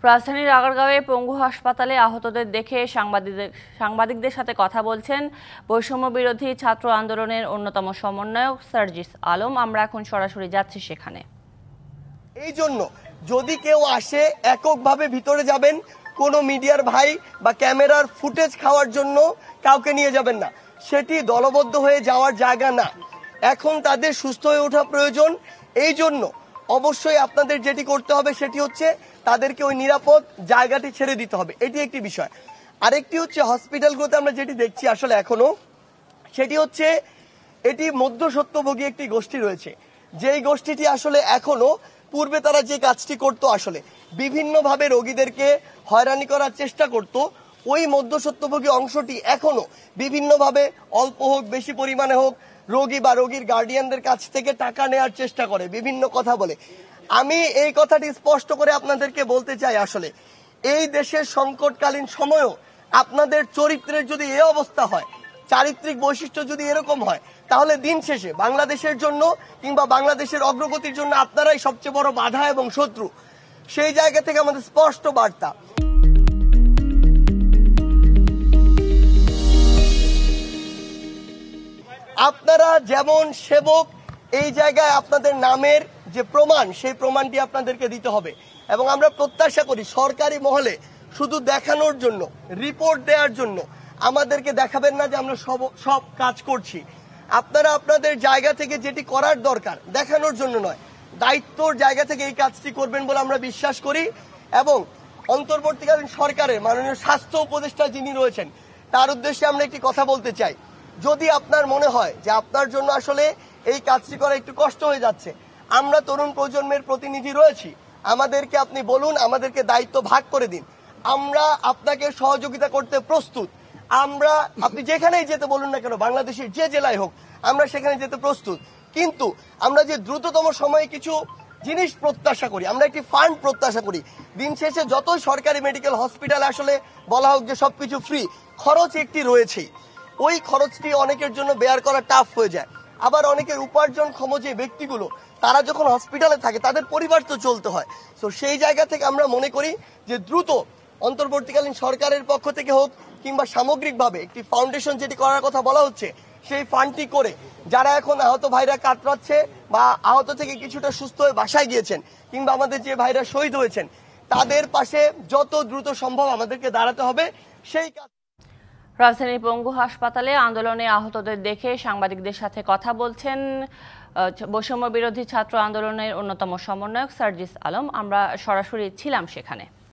রাজধানীর আগারগাঁওয়ে পঙ্গু হাসপাতালে আহতদের দেখে সাংবাদিকদের সাথে কথা বলছেন বৈষম্য বিরোধী ছাত্র আন্দোলনের অন্যতম সমন্বয়ক সার্জিস আলম। আমরা এখন সরাসরি যাচ্ছি সেখানে। এই জন্য যদি কেউ আসে এককভাবে ভিতরে যাবেন, কোনো মিডিয়ার ভাই বা ক্যামেরার ফুটেজ খাওয়ার জন্য কাউকে নিয়ে যাবেন না। সেটি দলবদ্ধ হয়ে যাওয়ার জায়গা না। এখন তাদের সুস্থ হয়ে ওঠা প্রয়োজন। এই জন্য অবশ্যই আপনাদের যেটি করতে হবে সেটি হচ্ছে তাদেরকে ওই নিরাপদ জায়গাটি ছেড়ে দিতে হবে। এটি একটি বিষয়। আরেকটি হচ্ছে হসপিটালগুলোতে আমরা যেটি দেখছি আসলে এখনো, সেটি হচ্ছে এটি মধ্যস্বত্বভোগী একটি গোষ্ঠী রয়েছে, যেই গোষ্ঠীটি আসলে এখনো পূর্বে তারা যে কাজটি করতো, আসলে বিভিন্নভাবে রোগীদেরকে হয়রানি করার চেষ্টা করত, ওই মধ্যস্বত্বভোগী অংশটি এখনো বিভিন্নভাবে অল্প হোক বেশি পরিমাণে হোক রোগী বা রোগীর গার্ডিয়ানদের কাছ থেকে টাকা নেওয়ার চেষ্টা করে, বিভিন্ন কথা বলে। আমি এই কথাটি স্পষ্ট করে আপনাদেরকে বলতে চাই, আসলে এই দেশের সংকটকালীন সময়েও আপনাদের চরিত্রের যদি এই অবস্থা হয়, চারিত্রিক বৈশিষ্ট্য যদি এরকম হয়, তাহলে দিন শেষে বাংলাদেশের জন্য কিংবা বাংলাদেশের অগ্রগতির জন্য আপনারাই সবচেয়ে বড় বাধা এবং শত্রু। সেই জায়গা থেকে আমাদের স্পষ্ট বার্তা। আপনারা যেমন সেবক, এই জায়গায় আপনাদের নামের যে প্রমাণ, সেই প্রমাণটি আপনাদেরকে দিতে হবে। এবং আমরা প্রত্যাশা করি সরকারি মহলে শুধু দেখানোর জন্য, রিপোর্ট দেওয়ার জন্য আমাদেরকে দেখাবেন না যে আমরা সব কাজ করছি। আপনারা আপনাদের জায়গা থেকে যেটি করার দরকার, দেখানোর জন্য নয়, দায়িত্বর জায়গা থেকে এই কাজটি করবেন বলে আমরা বিশ্বাস করি। এবং অন্তর্বর্তীকালীন সরকারের মাননীয় স্বাস্থ্য উপদেষ্টা যিনি রয়েছেন, তার উদ্দেশ্যে আমরা একটি কথা বলতে চাই। যদি আপনার মনে হয় যে আপনার জন্য আসলে এই কাজটি করা একটু কষ্ট হয়ে যাচ্ছে, আমরা তরুণ প্রজন্মের প্রতিনিধি রয়েছি, আমাদেরকে আপনি বলুন, আমাদেরকে দায়িত্ব ভাগ করে দিন, আমরা আপনাকে সহযোগিতা করতে প্রস্তুত। আপনি যেখানেই যেতে বলুন না কেন, বাংলাদেশের যে জেলায় হোক, আমরা সেখানে যেতে প্রস্তুত। কিন্তু আমরা যে দ্রুততম সময়ে কিছু জিনিস প্রত্যাশা করি, আমরা একটি ফান্ড প্রত্যাশা করি। দিন শেষে যতই সরকারি মেডিকেল হসপিটাল আসলে বলা হোক যে সবকিছু ফ্রি, খরচ একটি রয়েছেই। ওই খরচটি অনেকের জন্য বেয়ার করা টাফ হয়ে যায়। আবার অনেকের উপার্জনক্ষম যে ব্যক্তিগুলো, তারা যখন হসপিটালে থাকে তাদের পরিবার তো চলতে হয়। তো সেই জায়গা থেকে আমরা মনে করি যে দ্রুত অন্তর্বর্তীকালীন সরকারের পক্ষ থেকে হোক কিংবা সামগ্রিকভাবে একটি ফাউন্ডেশন যেটি করার কথা বলা হচ্ছে, সেই ফান্ডটি করে যারা এখন আহত ভাইরা কাতরাচ্ছে বা আহত থেকে কিছুটা সুস্থ হয়ে বাসায় গিয়েছেন, কিংবা আমাদের যে ভাইরা শহীদ হয়েছেন, তাদের পাশে যত দ্রুত সম্ভব আমাদেরকে দাঁড়াতে হবে। সেই কাজ। রাজধানীর পঙ্গু হাসপাতালে আন্দোলনে আহতদের দেখে সাংবাদিকদের সাথে কথা বলছেন বৈষম্য বিরোধী ছাত্র আন্দোলনের অন্যতম সমন্বয়ক সার্জিস আলম। আমরা সরাসরি ছিলাম সেখানে।